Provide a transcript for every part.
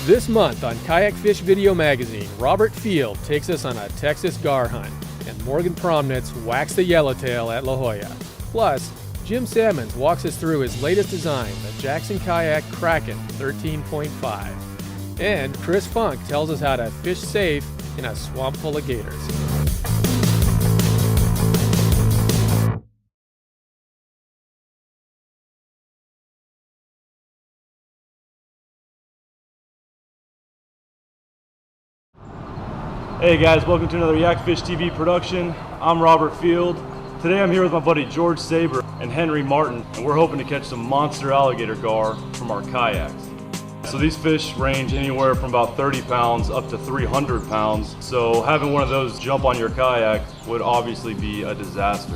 This month on Kayak Fish Video Magazine, Robert Field takes us on a Texas gar hunt, and Morgan Promnitz whacks the yellowtail at La Jolla. Plus, Jim Sammons walks us through his latest design, the Jackson Kayak Kraken 13.5. And Chris Funk tells us how to fish safe in a swamp full of gators. Hey guys, welcome to another Yak Fish TV production. I'm Robert Field. Today I'm here with my buddy George Saber and Henry Martin, and we're hoping to catch some monster alligator gar from our kayaks. So these fish range anywhere from about 30 pounds up to 300 pounds, so having one of those jump on your kayak would obviously be a disaster.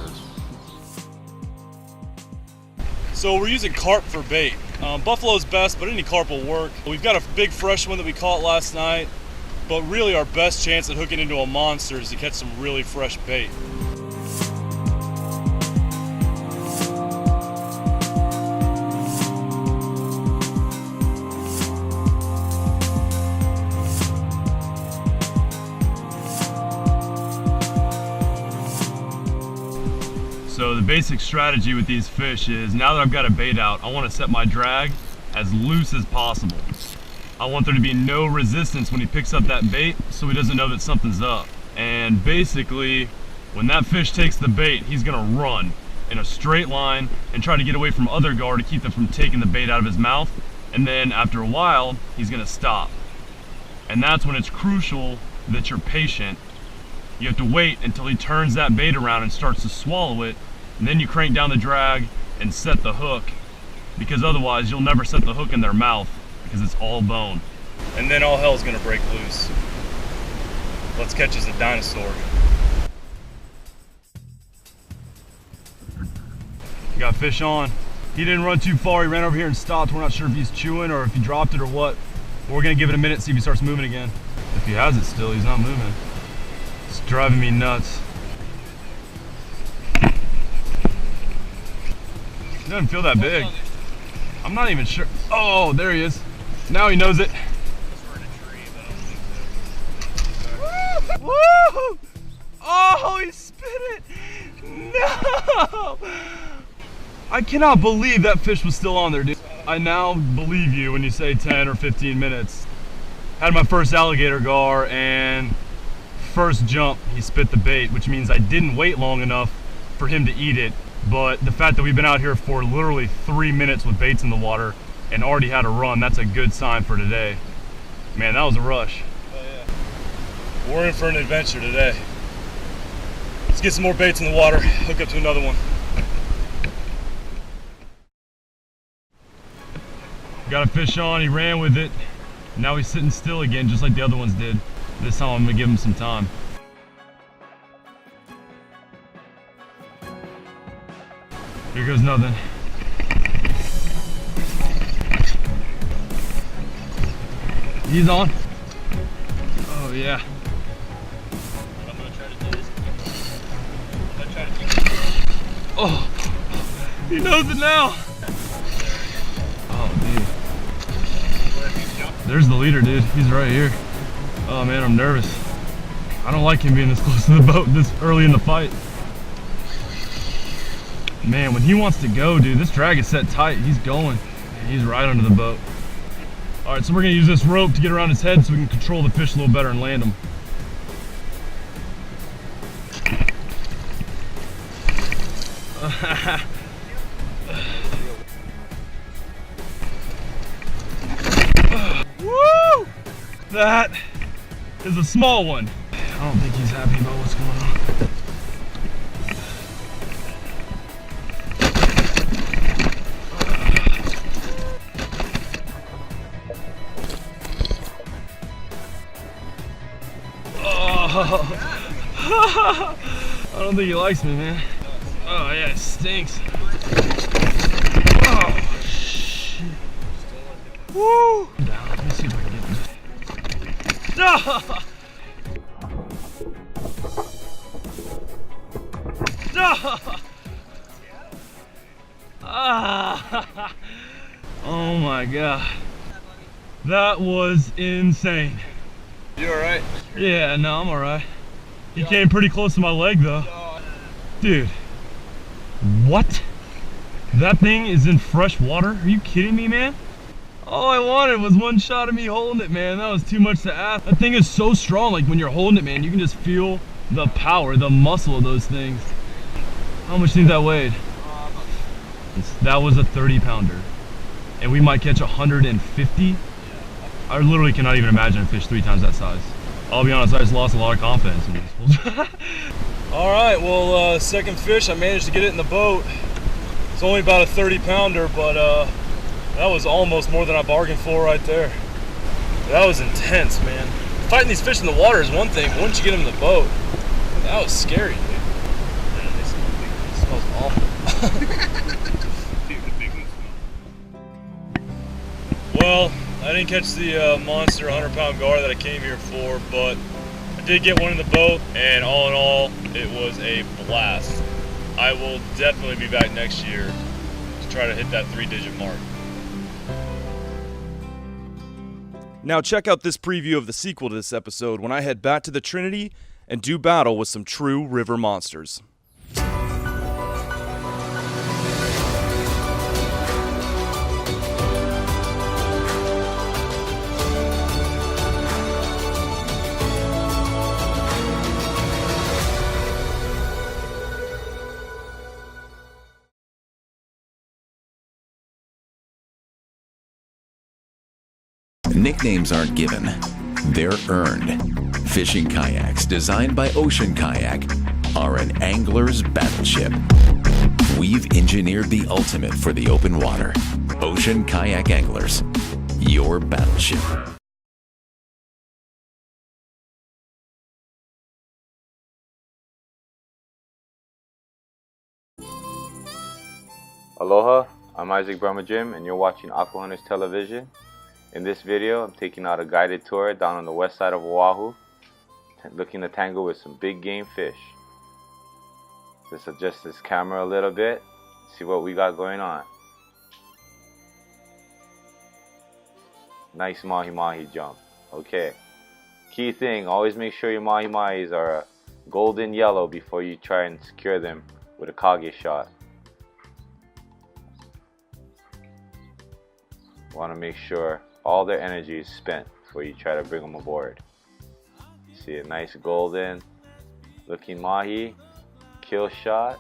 So we're using carp for bait. Buffalo's best, but any carp will work. We've got a big fresh one that we caught last night. But really our best chance at hooking into a monster is to catch some really fresh bait. So the basic strategy with these fish is, now that I've got a bait out, I want to set my drag as loose as possible. I want there to be no resistance when he picks up that bait, so he doesn't know that something's up. And basically, when that fish takes the bait, he's gonna run in a straight line and try to get away from other gar to keep them from taking the bait out of his mouth. And then after a while, he's gonna stop. And that's when it's crucial that you're patient. You have to wait until he turns that bait around and starts to swallow it, and then you crank down the drag and set the hook, because otherwise you'll never set the hook in their mouth, because it's all bone. And then all hell's gonna break loose. Let's catch us a dinosaur. Got fish on. He didn't run too far, he ran over here and stopped. We're not sure if he's chewing or if he dropped it or what. But we're gonna give it a minute, see if he starts moving again. If he has it still, he's not moving. It's driving me nuts. He doesn't feel that big. I'm not even sure. Oh, there he is. Now he knows it. Woo! Oh, he spit it! No! I cannot believe that fish was still on there, dude. I now believe you when you say 10 or 15 minutes. Had my first alligator gar, and first jump, he spit the bait, which means I didn't wait long enough for him to eat it. But the fact that we've been out here for literally 3 minutes with baits in the water and already had a run, that's a good sign for today. Man, that was a rush. Oh, yeah. We're in for an adventure today. Let's get some more baits in the water, hook up to another one. Got a fish on, he ran with it. Now he's sitting still again, just like the other ones did. This time I'm gonna give him some time. Here goes nothing. He's on. Oh yeah. I'm gonna try to do this. I'm gonna try to do this. Oh, he knows it now. Oh dude. There's the leader, dude. He's right here. Oh man, I'm nervous. I don't like him being this close to the boat this early in the fight. Man, when he wants to go, dude, this drag is set tight. He's going. He's right under the boat. All right, so we're gonna use this rope to get around his head so we can control the fish a little better and land him. Woo! That is a small one. I don't think he's happy about what's going on. I don't think he likes me, man. Oh yeah, it stinks. Oh shit. Woo! Down. Let me see if I can get this. Oh my god. That was insane. You alright? Yeah, no, I'm alright. He came pretty close to my leg though. Dude, what? That thing is in fresh water? Are you kidding me, man? All I wanted was one shot of me holding it, man. That was too much to ask. That thing is so strong. Like when you're holding it, man, you can just feel the power, the muscle of those things. How much do you think that weighed? That was a 30-pounder. And we might catch 150. I literally cannot even imagine a fish 3 times that size. I'll be honest, I just lost a lot of confidence in this. All right, well, second fish, I managed to get it in the boat. It's only about a 30-pounder, but that was almost more than I bargained for right there. That was intense, man. Fighting these fish in the water is one thing, but once you get them in the boat, that was scary, dude. Man, it smells awful. Well, I didn't catch the monster 100-pound gar that I came here for, but I did get one in the boat, and all in all, it was a blast. I will definitely be back next year to try to hit that 3-digit mark. Now check out this preview of the sequel to this episode when I head back to the Trinity and do battle with some true river monsters. Nicknames aren't given, they're earned. Fishing kayaks designed by Ocean Kayak are an angler's battleship. We've engineered the ultimate for the open water. Ocean Kayak Anglers, your battleship. Aloha, I'm Isaac Brahmajim and you're watching Aqua Hunters Television. In this video, I'm taking out a guided tour down on the west side of Oahu, looking to tangle with some big game fish. Let's adjust this camera a little bit, see what we got going on. Nice mahi-mahi jump. Okay. Key thing, always make sure your mahi-mahis are golden yellow before you try and secure them with a kage shot. Want to make sure all their energy is spent before you try to bring them aboard. See a nice golden looking mahi, kill shot.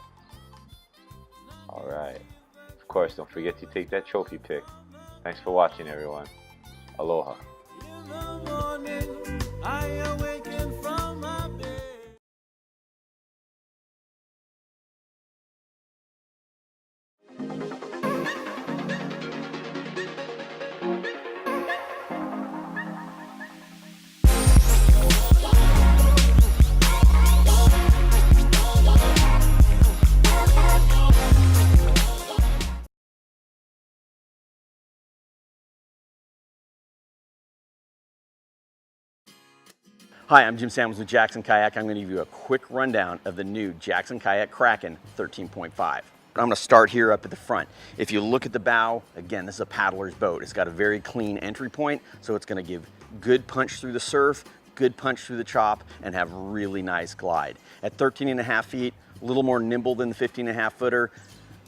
Alright. Of course, don't forget to take that trophy pic. Thanks for watching, everyone. Aloha. Hi, I'm Jim Samuels with Jackson Kayak. I'm going to give you a quick rundown of the new Jackson Kayak Kraken 13.5. I'm going to start here up at the front. If you look at the bow, again, this is a paddler's boat. It's got a very clean entry point, so it's going to give good punch through the surf, good punch through the chop, and have really nice glide. At 13.5 feet, a little more nimble than the 15.5 footer.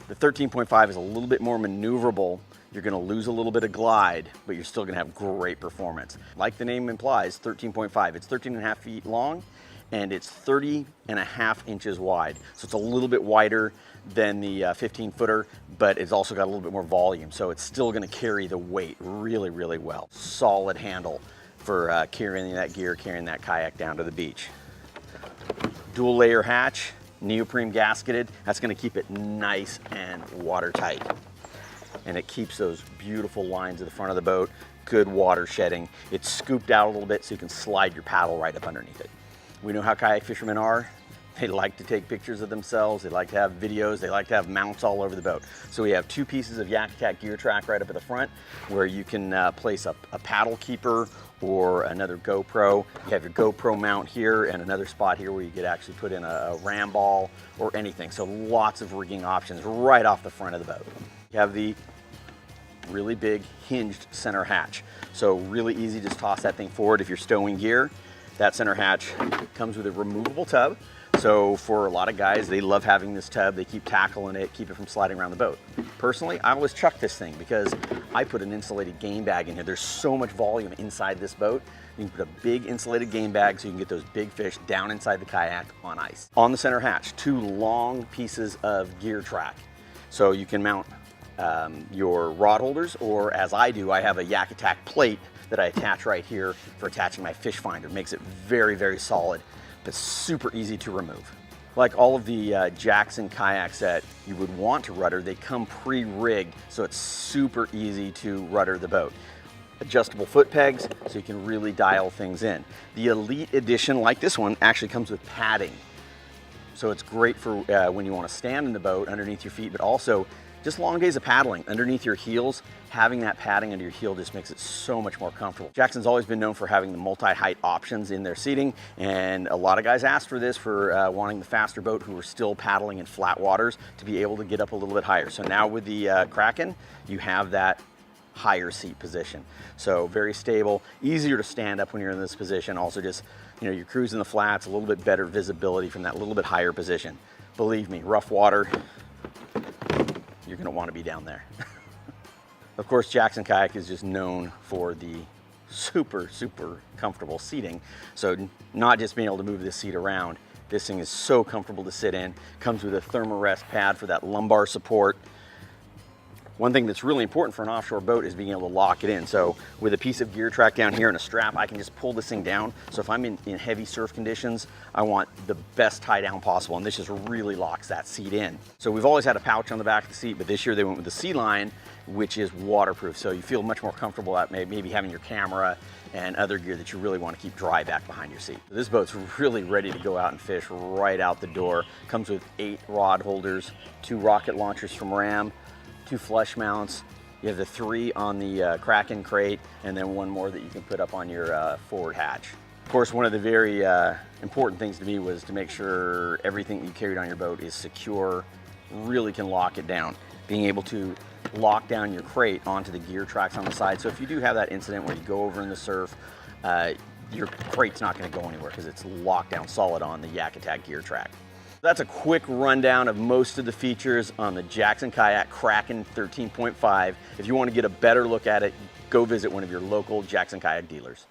The 13.5 is a little bit more maneuverable. You're going to lose a little bit of glide, but you're still going to have great performance. Like the name implies, 13.5. It's 13.5 feet long, and it's 30.5 inches wide. So it's a little bit wider than the 15 footer, but it's also got a little bit more volume. So it's still going to carry the weight really, really well. Solid handle for carrying that gear, carrying that kayak down to the beach. Dual layer hatch, neoprene gasketed. That's going to keep it nice and watertight. And it keeps those beautiful lines at the front of the boat, good water shedding. It's scooped out a little bit so you can slide your paddle right up underneath it. We know how kayak fishermen are. They like to take pictures of themselves. They like to have videos. They like to have mounts all over the boat. So we have 2 pieces of Yak Attack gear track right up at the front where you can place a paddle keeper or another GoPro. You have your GoPro mount here and another spot here where you could actually put in a ram ball or anything. So lots of rigging options right off the front of the boat. You have the really big hinged center hatch. So really easy to just toss that thing forward if you're stowing gear. That center hatch comes with a removable tub. So for a lot of guys, they love having this tub. They keep tackling it, keep it from sliding around the boat. Personally, I always chuck this thing because I put an insulated game bag in here. There's so much volume inside this boat. You can put a big insulated game bag so you can get those big fish down inside the kayak on ice. On the center hatch, 2 long pieces of gear track. So you can mount your rod holders, or as I do, I have a Yak Attack plate that I attach right here for attaching my fish finder. It makes it very, very solid, but super easy to remove. Like all of the Jackson kayaks that you would want to rudder, they come pre-rigged, so it's super easy to rudder the boat. Adjustable foot pegs, so you can really dial things in. The Elite Edition, like this one, actually comes with padding. So it's great for when you want to stand in the boat underneath your feet, but also just long days of paddling underneath your heels. Having that padding under your heel just makes it so much more comfortable. Jackson's always been known for having the multi-height options in their seating, and a lot of guys asked for this for wanting the faster boat who are still paddling in flat waters to be able to get up a little bit higher. So now with the Kraken, you have that higher seat position. So very stable, easier to stand up when you're in this position. Also just, you know, you're cruising the flats, a little bit better visibility from that little bit higher position. Believe me, rough water, you're gonna wanna be down there. Of course, Jackson Kayak is just known for the super, super comfortable seating. So not just being able to move this seat around, this thing is so comfortable to sit in. Comes with a thermarest pad for that lumbar support. One thing that's really important for an offshore boat is being able to lock it in. So with a piece of gear track down here and a strap, I can just pull this thing down. So if I'm in heavy surf conditions, I want the best tie down possible, and this just really locks that seat in. So we've always had a pouch on the back of the seat, but this year they went with the Sea Line, which is waterproof. So you feel much more comfortable at maybe having your camera and other gear that you really want to keep dry back behind your seat. This boat's really ready to go out and fish right out the door. Comes with 8 rod holders, 2 rocket launchers from Ram, 2 flush mounts. You have the 3 on the Kraken crate, and then 1 more that you can put up on your forward hatch. Of course, one of the very important things to me was to make sure everything you carried on your boat is secure, really can lock it down. Being able to lock down your crate onto the gear tracks on the side. So if you do have that incident where you go over in the surf, your crate's not gonna go anywhere because it's locked down solid on the Yak Attack gear track. That's a quick rundown of most of the features on the Jackson Kayak Kraken 13.5. If you want to get a better look at it, go visit one of your local Jackson Kayak dealers.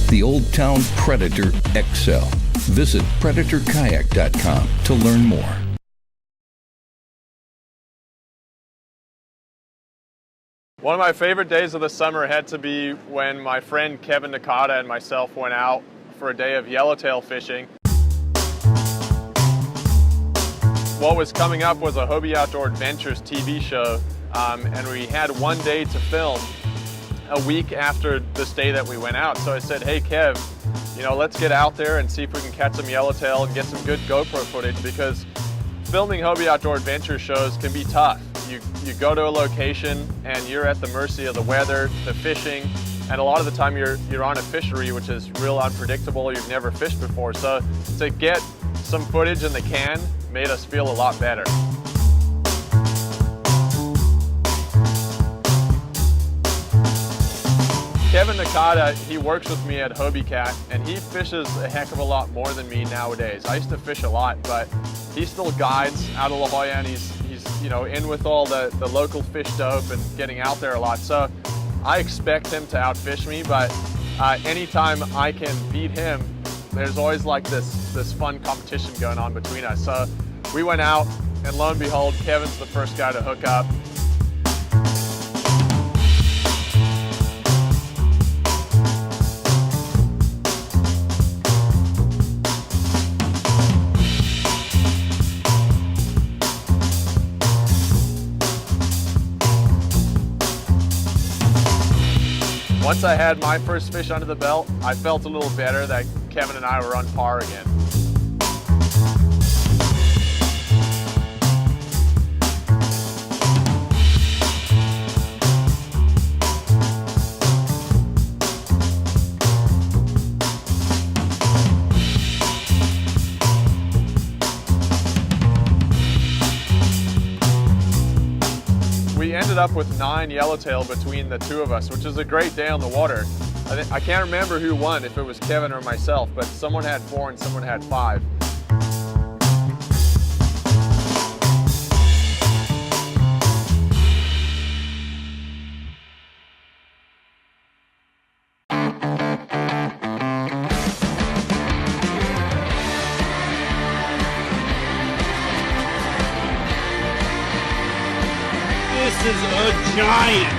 The Old Town Predator XL. Visit PredatorKayak.com to learn more. One of my favorite days of the summer had to be when my friend Kevin Nakata and myself went out for a day of yellowtail fishing. What was coming up was a Hobie Outdoor Adventures TV show, and we had one day to film a week after this day that we went out. So I said, hey Kev, you know, let's get out there and see if we can catch some yellowtail and get some good GoPro footage, because filming Hobie Outdoor Adventure shows can be tough. You go to a location and you're at the mercy of the weather, the fishing, and a lot of the time you're on a fishery which is real unpredictable. You've never fished before. So to get some footage in the can made us feel a lot better. Kevin Nakata, he works with me at Hobie Cat, and he fishes a heck of a lot more than me nowadays. I used to fish a lot, but he still guides out of La Jolla, and he's you know, in with all the local fish dope and getting out there a lot. So I expect him to outfish me, but anytime I can beat him, there's always like this fun competition going on between us. So we went out, and lo and behold, Kevin's the first guy to hook up. Once I had my first fish under the belt, I felt a little better that Kevin and I were on par again. We ended up with 9 yellowtail between the two of us, which is a great day on the water. I can't remember who won, if it was Kevin or myself, but someone had 4 and someone had 5. This is a giant.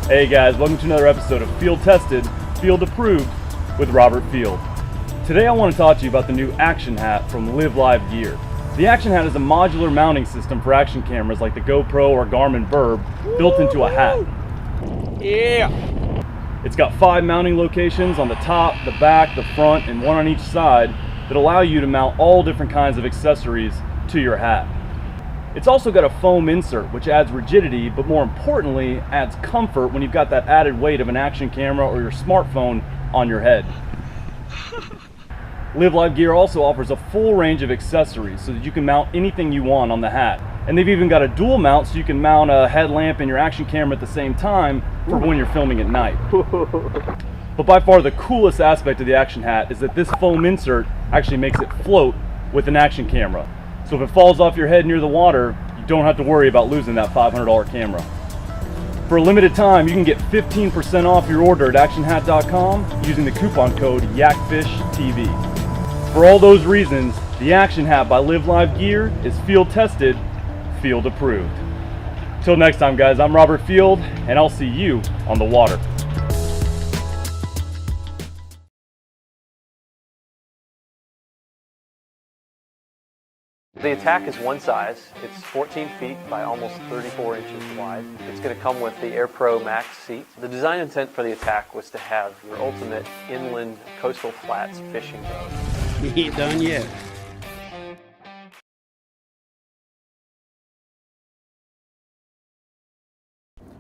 Hey guys, welcome to another episode of Field Tested, Field Approved with Robert Field. Today I want to talk to you about the new Action Hat from Live Live Gear. The Action Hat is a modular mounting system for action cameras like the GoPro or Garmin Verb built into a hat. Yeah! It's got 5 mounting locations on the top, the back, the front, and 1 on each side that allow you to mount all different kinds of accessories to your hat. It's also got a foam insert which adds rigidity, but more importantly adds comfort when you've got that added weight of an action camera or your smartphone on your head. Live Live Gear also offers a full range of accessories so that you can mount anything you want on the hat. And they've even got a dual mount so you can mount a headlamp and your action camera at the same time for when you're filming at night. But by far the coolest aspect of the Action Hat is that this foam insert actually makes it float with an action camera. So if it falls off your head near the water, you don't have to worry about losing that $500 camera. For a limited time, you can get 15% off your order at actionhat.com using the coupon code YAKFISHTV. For all those reasons, the Action Hat by Live Live Gear is field tested, field approved. Till next time guys, I'm Robert Field and I'll see you on the water. The Attack is one size. It's 14 feet by almost 34 inches wide. It's going to come with the Air Pro Max seat. The design intent for the Attack was to have your ultimate inland coastal flats fishing boat. You ain't done yet.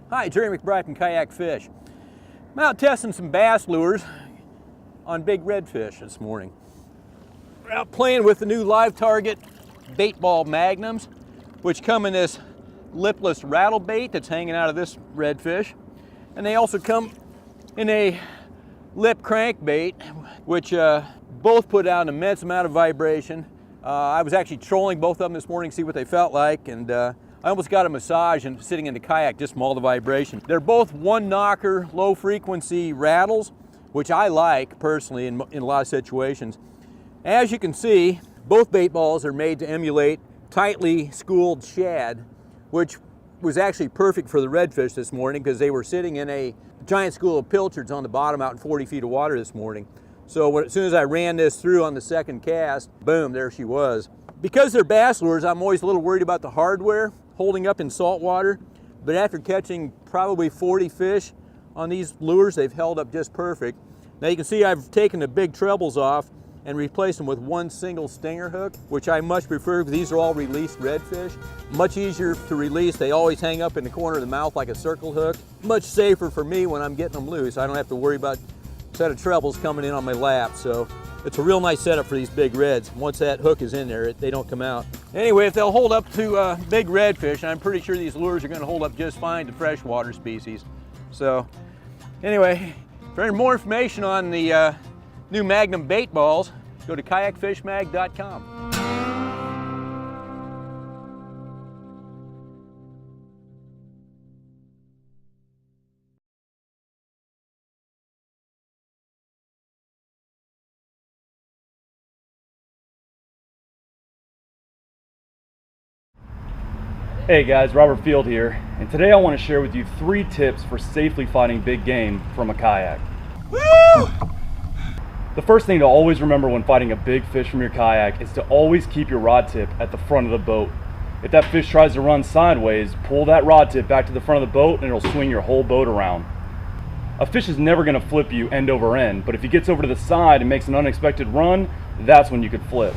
Hi, Jerry McBride from Kayak Fish. I'm out testing some bass lures on big redfish this morning. We're out playing with the new Live Target bait ball magnums, which come in this lipless rattle bait that's hanging out of this redfish. And they also come in a lip crankbait, which both put out an immense amount of vibration. I was actually trolling both of them this morning to see what they felt like, and I almost got a massage and sitting in the kayak just from all the vibration. They're both one knocker, low frequency rattles, which I like personally in a lot of situations. As you can see, both bait balls are made to emulate tightly schooled shad, which was actually perfect for the redfish this morning because they were sitting in a giant school of pilchards on the bottom out in 40 feet of water this morning. So as soon as I ran this through on the second cast, boom, there she was. Because they're bass lures, I'm always a little worried about the hardware holding up in salt water, but after catching probably 40 fish on these lures, they've held up just perfect. Now you can see I've taken the big trebles off and replace them with one single stinger hook, which I much prefer because these are all released redfish. Much easier to release. They always hang up in the corner of the mouth like a circle hook. Much safer for me when I'm getting them loose. I don't have to worry about a set of trebles coming in on my lap. So it's a real nice setup for these big reds. Once that hook is in there, they don't come out. Anyway, if they'll hold up to big redfish, I'm pretty sure these lures are going to hold up just fine to freshwater species. So anyway, for any more information on the new Magnum bait balls, go to kayakfishmag.com. Hey guys, Robert Field here, and today I want to share with you 3 tips for safely fighting big game from a kayak. Woo! The first thing to always remember when fighting a big fish from your kayak is to always keep your rod tip at the front of the boat. If that fish tries to run sideways, pull that rod tip back to the front of the boat and it'll swing your whole boat around. A fish is never going to flip you end over end, but if he gets over to the side and makes an unexpected run, that's when you could flip.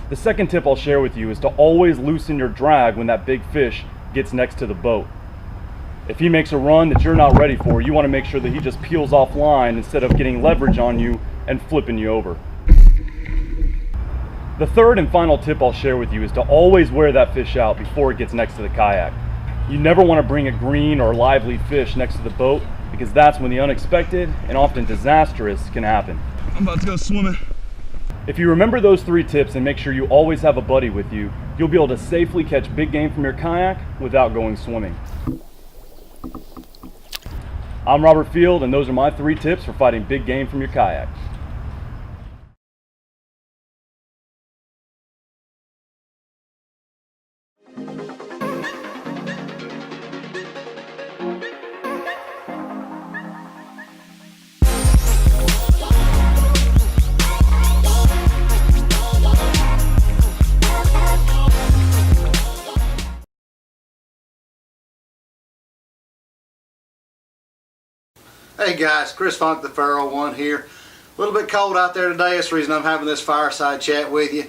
The second tip I'll share with you is to always loosen your drag when that big fish gets next to the boat. If he makes a run that you're not ready for, you want to make sure that he just peels offline instead of getting leverage on you and flipping you over. The third and final tip I'll share with you is to always wear that fish out before it gets next to the kayak. You never want to bring a green or lively fish next to the boat, because that's when the unexpected and often disastrous can happen. I'm about to go swimming. If you remember those 3 tips and make sure you always have a buddy with you, you'll be able to safely catch big game from your kayak without going swimming. I'm Robert Field, and those are my 3 tips for fighting big game from your kayak. Hey guys, Chris Funk, the Pharaoh One here. A little bit cold out there today. That's the reason I'm having this fireside chat with you.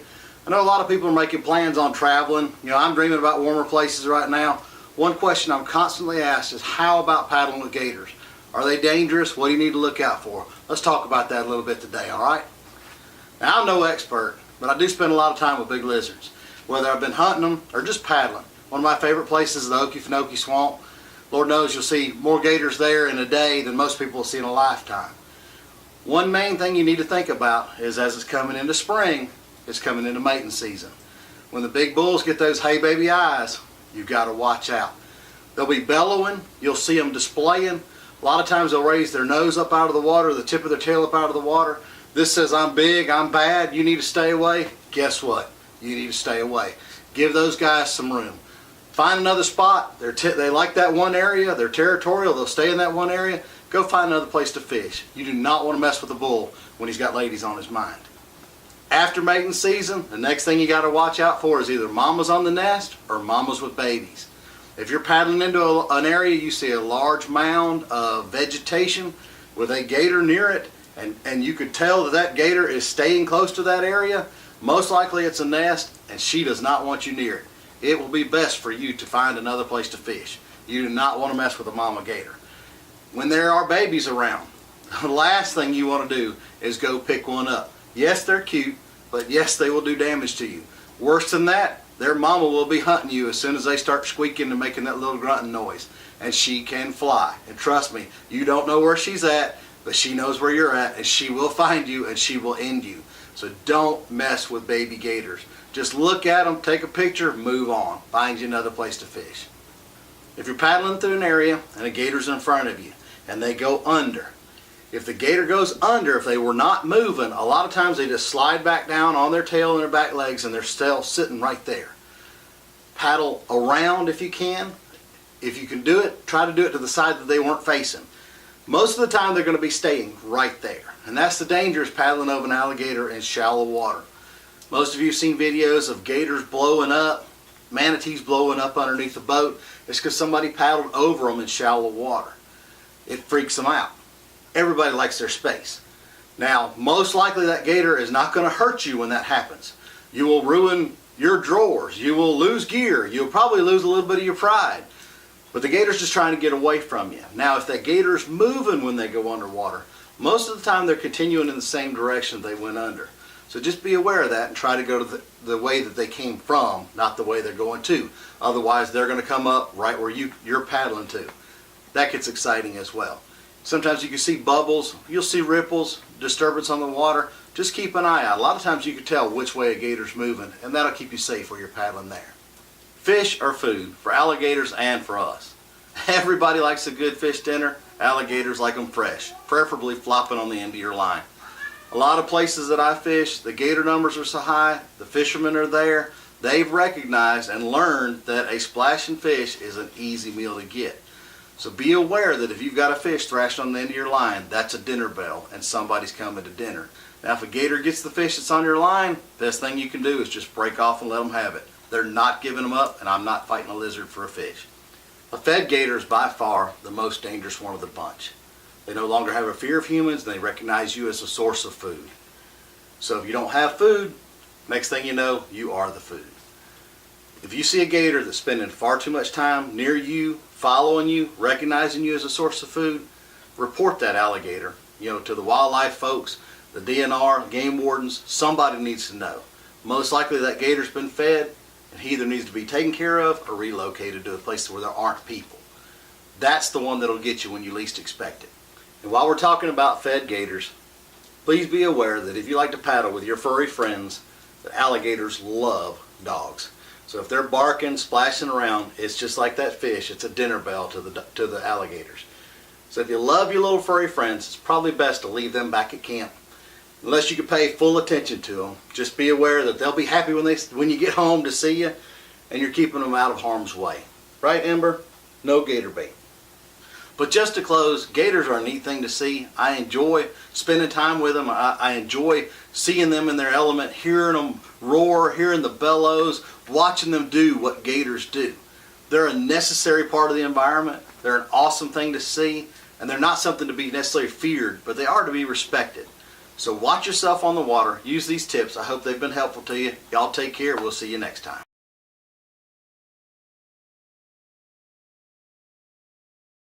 I know a lot of people are making plans on traveling. You know, I'm dreaming about warmer places right now. One question I'm constantly asked is, how about paddling with gators? Are they dangerous? What do you need to look out for? Let's talk about that a little bit today, alright? Now, I'm no expert, but I do spend a lot of time with big lizards, whether I've been hunting them or just paddling. One of my favorite places is the Okefenokee Swamp. Lord knows you'll see more gators there in a day than most people will see in a lifetime. One main thing you need to think about is, as it's coming into spring, it's coming into mating season. When the big bulls get those hey baby eyes, you've got to watch out. They'll be bellowing, you'll see them displaying. A lot of times they'll raise their nose up out of the water, the tip of their tail up out of the water. This says, I'm big, I'm bad, you need to stay away. Guess what? You need to stay away. Give those guys some room. Find another spot. They like that one area. They're territorial. They'll stay in that one area. Go find another place to fish. You do not want to mess with a bull when he's got ladies on his mind. After mating season, the next thing you got to watch out for is either mamas on the nest or mamas with babies. If you're paddling into an area, you see a large mound of vegetation with a gator near it, and you could tell that that gator is staying close to that area, most likely it's a nest, and she does not want you near it. It will be best for you to find another place to fish. You do not want to mess with a mama gator. When there are babies around, the last thing you want to do is go pick one up. Yes, they're cute, but yes, they will do damage to you. Worse than that, their mama will be hunting you as soon as they start squeaking and making that little grunting noise. And she can fly. And trust me, you don't know where she's at, but she knows where you're at, and she will find you and she will end you. So don't mess with baby gators. Just look at them, take a picture, move on. Find you another place to fish. If you're paddling through an area and a gator's in front of you and they go under, if the gator goes under, if they were not moving, a lot of times they just slide back down on their tail and their back legs and they're still sitting right there. Paddle around if you can. If you can do it, try to do it to the side that they weren't facing. Most of the time they're going to be staying right there. And that's the danger, is paddling over an alligator in shallow water. Most of you have seen videos of gators blowing up, manatees blowing up underneath the boat. It's because somebody paddled over them in shallow water. It freaks them out. Everybody likes their space. Now, most likely that gator is not going to hurt you when that happens. You will ruin your drawers. You will lose gear. You'll probably lose a little bit of your pride. But the gator's just trying to get away from you. Now, if that gator's moving when they go underwater, most of the time they're continuing in the same direction they went under. So just be aware of that and try to go to the way that they came from, not the way they're going to. Otherwise, they're going to come up right where you're paddling to. That gets exciting as well. Sometimes you can see bubbles, you'll see ripples, disturbance on the water. Just keep an eye out. A lot of times you can tell which way a gator's moving, and that'll keep you safe where you're paddling there. Fish are food for alligators and for us. Everybody likes a good fish dinner. Alligators like them fresh, preferably flopping on the end of your line. A lot of places that I fish, the gator numbers are so high, the fishermen are there. They've recognized and learned that a splashing fish is an easy meal to get. So be aware that if you've got a fish thrashed on the end of your line, that's a dinner bell and somebody's coming to dinner. Now if a gator gets the fish that's on your line, best thing you can do is just break off and let them have it. They're not giving them up, and I'm not fighting a lizard for a fish. A fed gator is by far the most dangerous one of the bunch. They no longer have a fear of humans, and they recognize you as a source of food. So if you don't have food, next thing you know, you are the food. If you see a gator that's spending far too much time near you, following you, recognizing you as a source of food, report that alligator, to the wildlife folks, the DNR, game wardens. Somebody needs to know. Most likely that gator's been fed, and he either needs to be taken care of or relocated to a place where there aren't people. That's the one that'll get you when you least expect it. And while we're talking about fed gators, please be aware that if you like to paddle with your furry friends, that alligators love dogs. So if they're barking, splashing around, it's just like that fish. It's a dinner bell to the alligators. So if you love your little furry friends, it's probably best to leave them back at camp. Unless you can pay full attention to them, just be aware that they'll be happy when you get home to see you, and you're keeping them out of harm's way. Right, Ember? No gator bait. But just to close, gators are a neat thing to see. I enjoy spending time with them. I enjoy seeing them in their element, hearing them roar, hearing the bellows, watching them do what gators do. They're a necessary part of the environment. They're an awesome thing to see, and they're not something to be necessarily feared, but they are to be respected. So watch yourself on the water. Use these tips. I hope they've been helpful to you. Y'all take care. We'll see you next time.